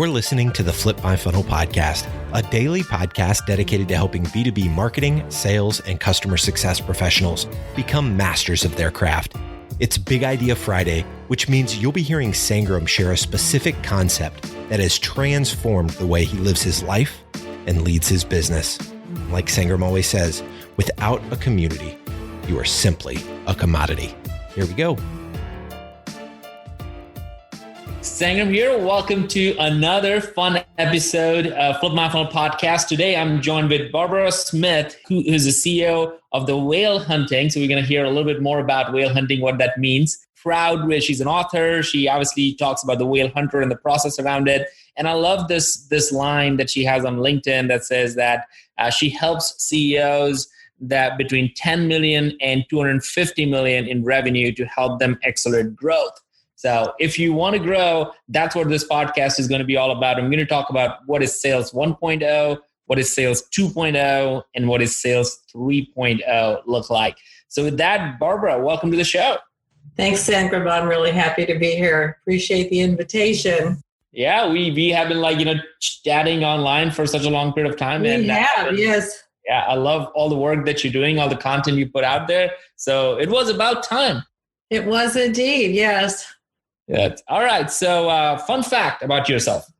You're listening to the Flip My Funnel podcast, a daily podcast dedicated to helping B2B marketing, sales, and customer success professionals become masters of their craft. It's Big Idea Friday, which means you'll be hearing Sangram share a specific concept that has transformed the way he lives his life and leads his business. Like Sangram always says, without a community, you are simply a commodity. Here we go. Sangram here. Welcome to another fun episode of Flip My Funnel podcast. Today, I'm joined with Barbara Smith, who is the CEO of the Whale Hunting. So we're going to hear a little bit more about whale hunting, what that means. She's an author. She obviously talks about the whale hunter and the process around it. And I love this line that she has on LinkedIn that says that she helps CEOs that between 10 million and 250 million in revenue to help them accelerate growth. So if you want to grow, that's what this podcast is going to be all about. I'm going to talk about what is sales 1.0, what is sales 2.0, and what is sales 3.0 look like. So with that, Barbara, welcome to the show. Thanks, Sangram. I'm really happy to be here. Appreciate the invitation. Yeah, we have been chatting online for such a long period of time. Yes. Yeah, I love all the work that you're doing, all the content you put out there. So it was about time. It was indeed, yes. Yeah. All right. So fun fact about yourself.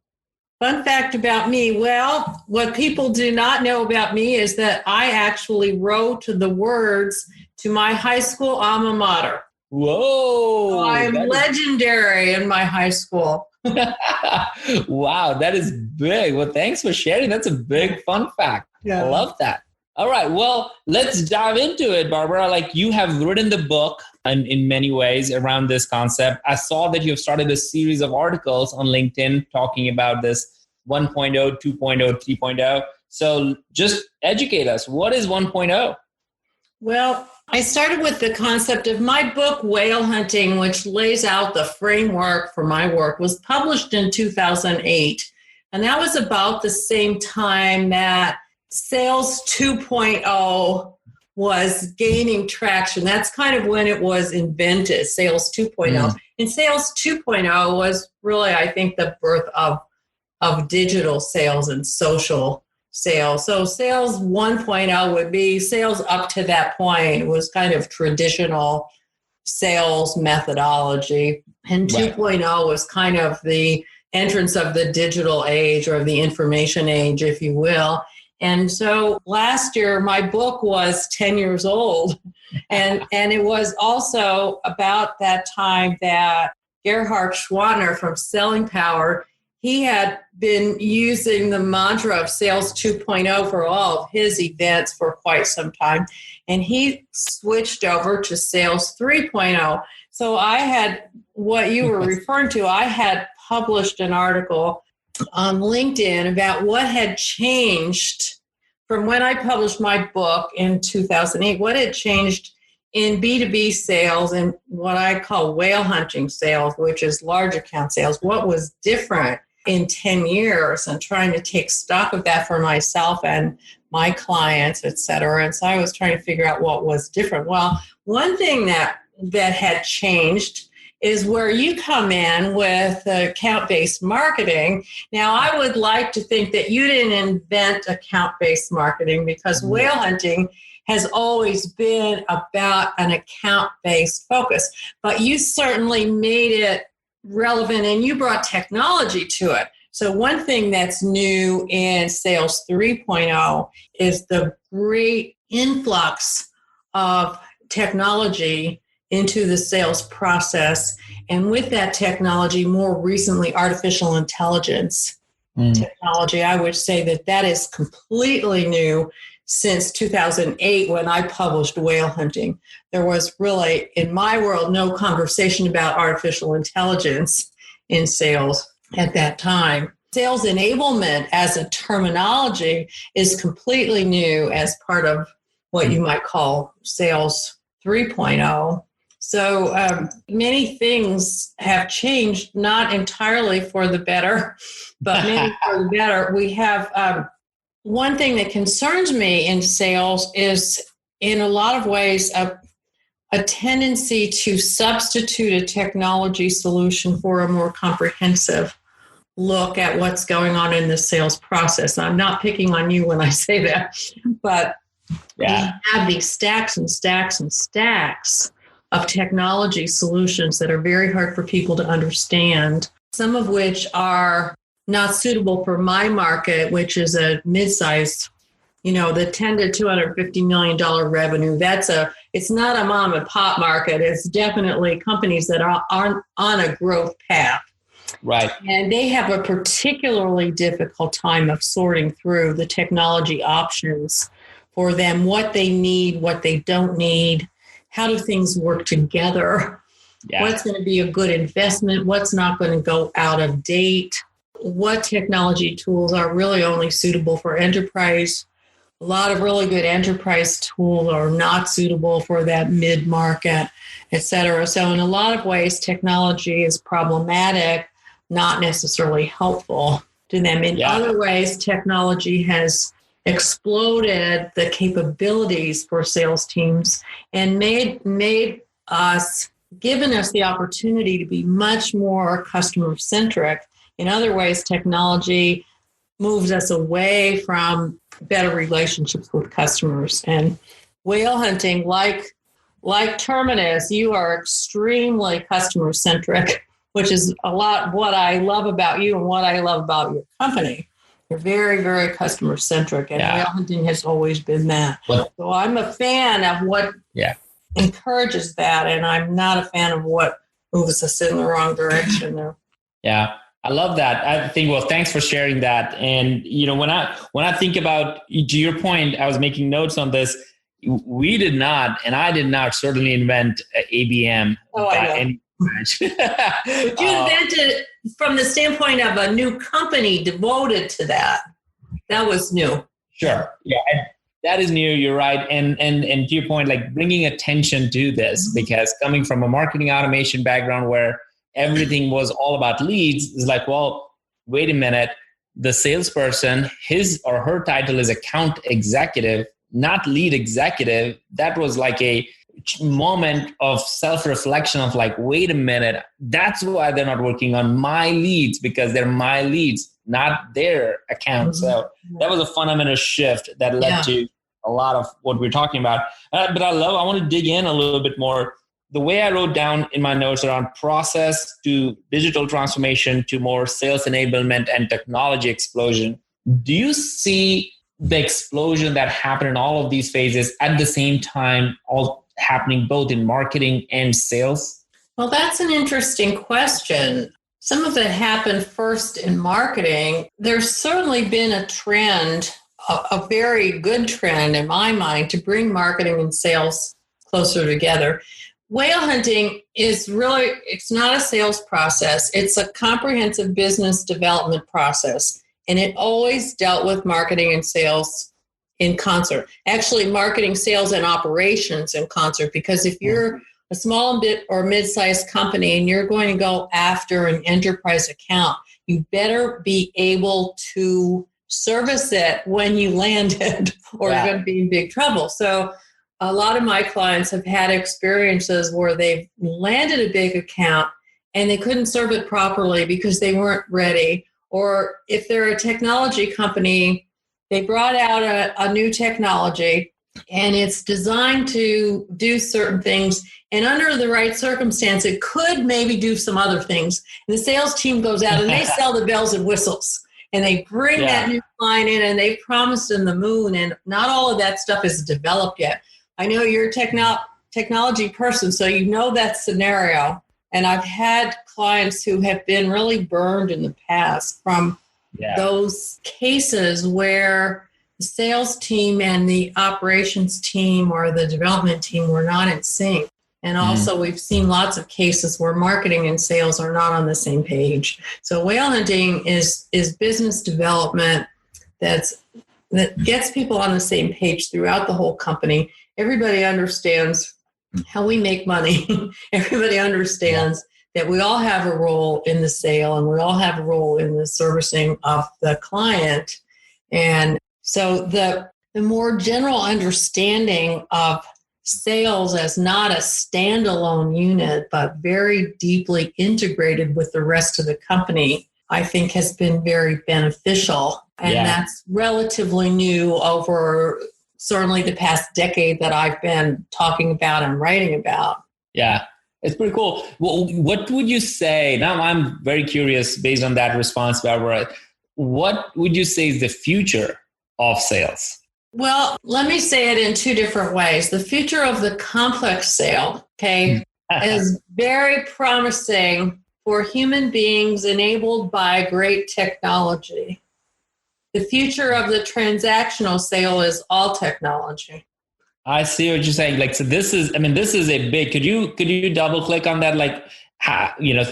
Fun fact about me. Well, what people do not know about me is that I actually wrote the words to my high school alma mater. Whoa. So I'm legendary in my high school. Wow, that is big. Well, thanks for sharing. That's a big fun fact. Yeah. I love that. All right. Well, let's dive into it, Barbara. You have written the book and in many ways around this concept. I saw that you have started a series of articles on LinkedIn talking about this 1.0, 2.0, 3.0. So just educate us. What is 1.0? Well, I started with the concept of my book, Whale Hunting, which lays out the framework for my work, was published in 2008. And that was about the same time that Sales 2.0 was gaining traction. That's kind of when it was invented, Sales 2.0. And Sales 2.0 was really, I think, the birth of digital sales and social sales. So Sales 1.0 would be sales up to that point. It was kind of traditional sales methodology. And 2.0 was kind of the entrance of the digital age or the information age, if you will. And so last year, my book was 10 years old. And it was also about that time that Gerhard Schwanner from Selling Power, he had been using the mantra of Sales 2.0 for all of his events for quite some time. And he switched over to Sales 3.0. So I had, what you were referring to, I had published an article on LinkedIn about what had changed from when I published my book in 2008, what had changed in B2B sales and what I call whale hunting sales, which is large account sales. What was different in 10 years, and trying to take stock of that for myself and my clients, et cetera. And so I was trying to figure out what was different. Well, one thing that had changed is where you come in with account-based marketing. Now, I would like to think that you didn't invent account-based marketing, because whale hunting has always been about an account-based focus, but you certainly made it relevant and you brought technology to it. So one thing that's new in Sales 3.0 is the great influx of technology into the sales process. And with that technology, more recently, artificial intelligence technology, I would say that is completely new since 2008 when I published Whale Hunting. There was really, in my world, no conversation about artificial intelligence in sales at that time. Sales enablement as a terminology is completely new as part of what you might call Sales 3.0. So many things have changed, not entirely for the better, but maybe for the better. We have one thing that concerns me in sales is, in a lot of ways, a tendency to substitute a technology solution for a more comprehensive look at what's going on in the sales process. I'm not picking on you when I say that, but we have these stacks and stacks and stacks of technology solutions that are very hard for people to understand, some of which are not suitable for my market, which is a mid-sized, the $10 to $250 million revenue. It's not a mom and pop market. It's definitely companies that are on a growth path. Right. And they have a particularly difficult time of sorting through the technology options for them, what they need, what they don't need, how do things work together, what's going to be a good investment, what's not going to go out of date, what technology tools are really only suitable for enterprise. A lot of really good enterprise tools are not suitable for that mid-market, et cetera. So in a lot of ways, technology is problematic, not necessarily helpful to them. In other ways, technology has exploded the capabilities for sales teams and given us the opportunity to be much more customer-centric. In other ways, technology moves us away from better relationships with customers. And whale hunting, like Terminus, you are extremely customer-centric, which is a lot what I love about you and what I love about your company. You're very, very customer-centric, and whale hunting has always been that. So I'm a fan of what encourages that, and I'm not a fan of what moves us in the wrong direction there. Yeah, I love that. I think, well, thanks for sharing that. And, when I think about, to your point, I was making notes on this. We did not, and I did not certainly invent ABM. But you invented it from the standpoint of a new company devoted to that. That was new. Sure. Yeah. That is new. You're right. And to your point, like bringing attention to this, because coming from a marketing automation background where everything was all about leads, is like, well, wait a minute. The salesperson, his or her title is account executive, not lead executive. That was like a moment of self-reflection of like, wait a minute, that's why they're not working on my leads, because they're my leads, not their account. So that was a fundamental shift that led to a lot of what we're talking about. But I want to dig in a little bit more. The way I wrote down in my notes around process to digital transformation to more sales enablement and technology explosion. Do you see the explosion that happened in all of these phases at the same time, all happening both in marketing and sales? Well, that's an interesting question. Some of it happened first in marketing. There's certainly been a trend, a very good trend in my mind, to bring marketing and sales closer together. Whale hunting is really, it's not a sales process. It's a comprehensive business development process. And it always dealt with marketing and sales in concert. Actually, marketing, sales, and operations in concert. Because if you're a small or mid-sized company and you're going to go after an enterprise account, you better be able to service it when you land it, or you're going to be in big trouble. So a lot of my clients have had experiences where they've landed a big account and they couldn't serve it properly because they weren't ready. Or if they're a technology company, they brought out a new technology and it's designed to do certain things. And under the right circumstance, it could maybe do some other things. And the sales team goes out and they sell the bells and whistles. And they bring that new client in and they promised them the moon. And not all of that stuff is developed yet. I know you're a technology person, so you know that scenario. And I've had clients who have been really burned in the past from those cases where the sales team and the operations team or the development team were not in sync. And also we've seen lots of cases where marketing and sales are not on the same page. So whale hunting is business development that gets people on the same page throughout the whole company. Everybody understands how we make money. Everybody understands that we all have a role in the sale and we all have a role in the servicing of the client. And so the more general understanding of sales as not a standalone unit, but very deeply integrated with the rest of the company, I think has been very beneficial. And that's relatively new over certainly the past decade that I've been talking about and writing about. Yeah, it's pretty cool. Well, what would you say? Now I'm very curious based on that response, Barbara. What would you say is the future of sales? Well, let me say it in two different ways. The future of the complex sale, is very promising for human beings enabled by great technology. The future of the transactional sale is all technology. I see what you're saying. Like, so this is a big, could you double click on that? Like,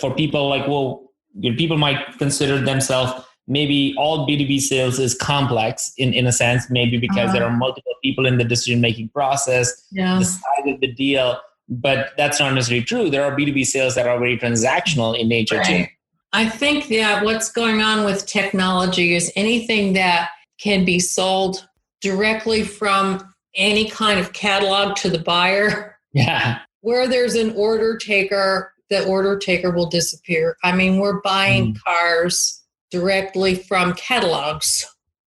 for people like, well, people might consider themselves, maybe all B2B sales is complex in a sense, maybe because there are multiple people in the decision-making process, the size of the deal, but that's not necessarily true. There are B2B sales that are very transactional in nature too. I think that what's going on with technology is anything that can be sold directly from any kind of catalog to the buyer. Yeah. Where there's an order taker, the order taker will disappear. I mean, we're buying cars directly from catalogs,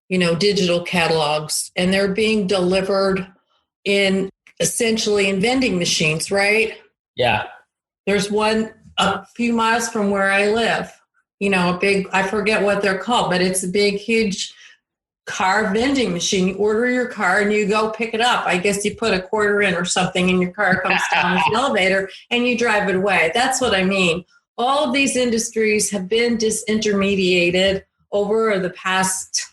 digital catalogs, and they're being delivered essentially in vending machines, right? Yeah. There's one a few miles from where I live, a big, I forget what they're called, but it's a big, huge car vending machine. You order your car and you go pick it up. I guess you put a quarter in or something and your car comes down the elevator and you drive it away. That's what I mean. All of these industries have been disintermediated over the past,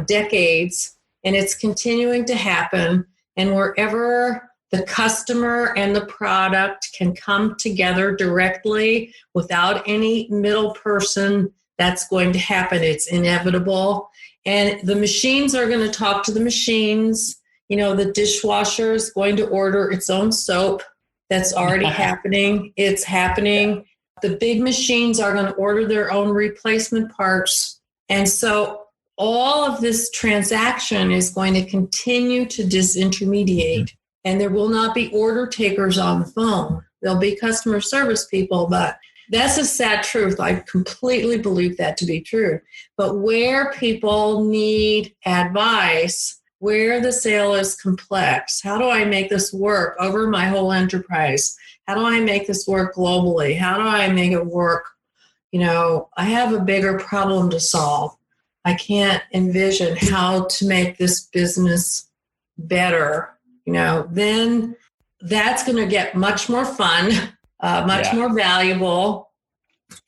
decades, and it's continuing to happen. And wherever the customer and the product can come together directly without any middle person, that's going to happen. It's inevitable. And the machines are going to talk to the machines. The dishwasher is going to order its own soap. That's already happening. It's happening. The big machines are going to order their own replacement parts. And so all of this transaction is going to continue to disintermediate. And there will not be order takers on the phone. There'll be customer service people, but that's a sad truth. I completely believe that to be true. But where people need advice, where the sale is complex, how do I make this work over my whole enterprise? How do I make this work globally? How do I make it work? I have a bigger problem to solve. I can't envision how to make this business better. Then that's going to get much more fun, much more valuable,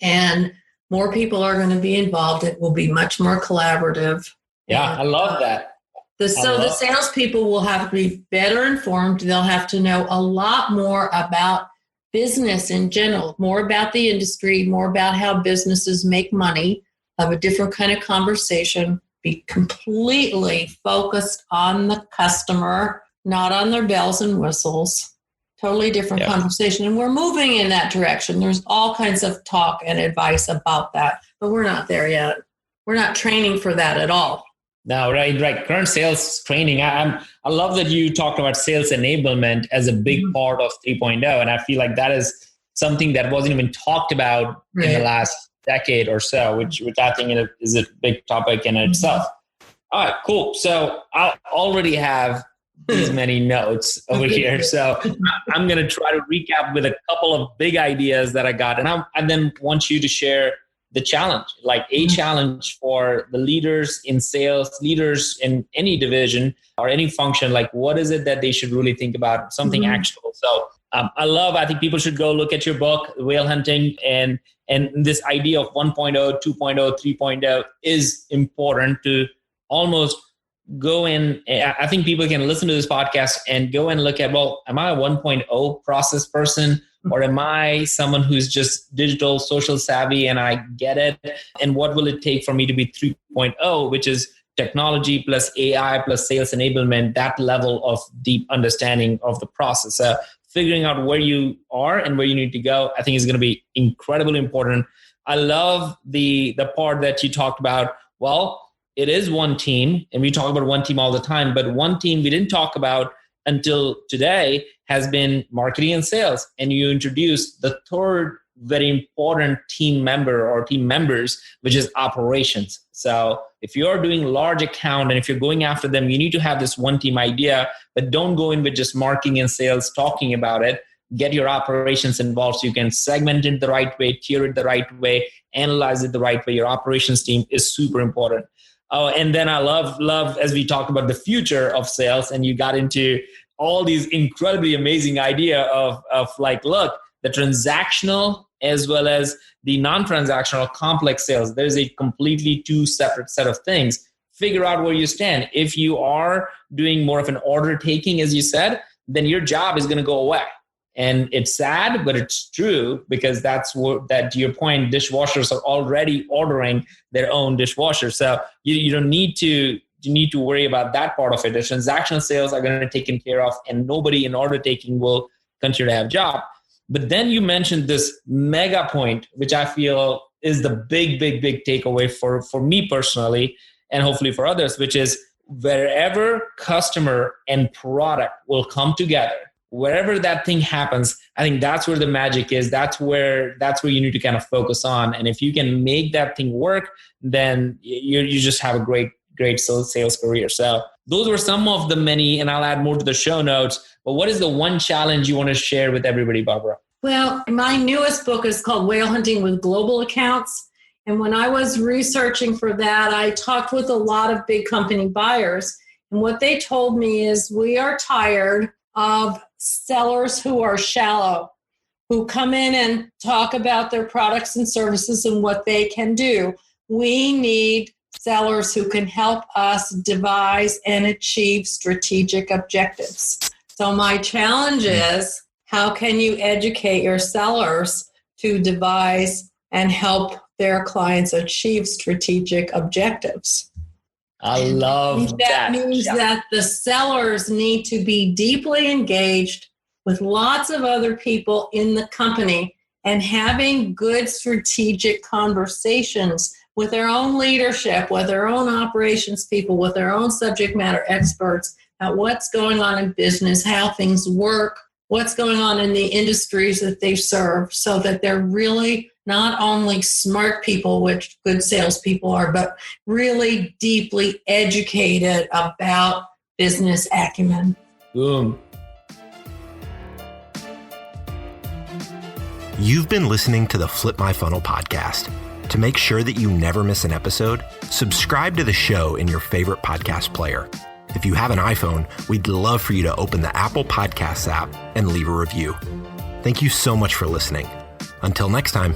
and more people are going to be involved. It will be much more collaborative. Yeah, I love that. The salespeople will have to be better informed. They'll have to know a lot more about business in general, more about the industry, more about how businesses make money, have a different kind of conversation, be completely focused on the customer, not on their bells and whistles. Totally different conversation. And we're moving in that direction. There's all kinds of talk and advice about that, but we're not there yet. We're not training for that at all. No, right. Current sales training. I love that you talked about sales enablement as a big part of 3.0. And I feel like that is something that wasn't even talked about in the last decade or so, which I think is a big topic in itself. All right, cool. So I already have these many notes over here. So I'm going to try to recap with a couple of big ideas that I got. And I then want you to share the challenge, like a challenge for the leaders in sales, leaders in any division or any function. Like, what is it that they should really think about? Something actionable. So I think people should go look at your book, Whale Hunting, and this idea of 1.0, 2.0, 3.0 is important to almost go in. I think people can listen to this podcast and go and look at, well, am I a 1.0 process person? Or am I someone who's just digital, social savvy, and I get it? And what will it take for me to be 3.0, which is technology plus AI plus sales enablement, that level of deep understanding of the process. So figuring out where you are and where you need to go, I think is going to be incredibly important. I love the part that you talked about. Well, it is one team, and we talk about one team all the time, but one team we didn't talk about until today has been marketing and sales. And you introduced the third very important team member or team members, which is operations. So if you're doing large account and if you're going after them, you need to have this one team idea, but don't go in with just marketing and sales talking about it. Get your operations involved so you can segment it the right way, tier it the right way, analyze it the right way. Your operations team is super important. Oh, and then I love as we talked about the future of sales, and you got into all these incredibly amazing idea of like, look, the transactional as well as the non-transactional complex sales. There's a completely two separate set of things. Figure out where you stand. If you are doing more of an order taking, as you said, then your job is going to go away. And it's sad, but it's true, because that's what, that to your point, dishwashers are already ordering their own dishwasher. So you don't need to worry about that part of it. The transactional sales are going to be taken care of, and nobody in order taking will continue to have job. But then you mentioned this mega point, which I feel is the big takeaway for me personally, and hopefully for others, which is wherever customer and product will come together, wherever that thing happens, I think that's where the magic is. That's where you need to kind of focus on. And if you can make that thing work, then you just have a great sales career. So those were some of the many, and I'll add more to the show notes. But what is the one challenge you want to share with everybody, Barbara? Well, my newest book is called Whale Hunting with Global Accounts. And when I was researching for that, I talked with a lot of big company buyers. And what they told me is, we are tired of sellers who are shallow, who come in and talk about their products and services and what they can do. We need sellers who can help us devise and achieve strategic objectives. So my challenge is, how can you educate your sellers to devise and help their clients achieve strategic objectives? I love that. That means that the sellers need to be deeply engaged with lots of other people in the company and having good strategic conversations with their own leadership, with their own operations people, with their own subject matter experts about what's going on in business, how things work, what's going on in the industries that they serve, so that they're really not only smart people, which good salespeople are, but really deeply educated about business acumen. Boom. You've been listening to the Flip My Funnel podcast. To make sure that you never miss an episode, subscribe to the show in your favorite podcast player. If you have an iPhone, we'd love for you to open the Apple Podcasts app and leave a review. Thank you so much for listening. Until next time.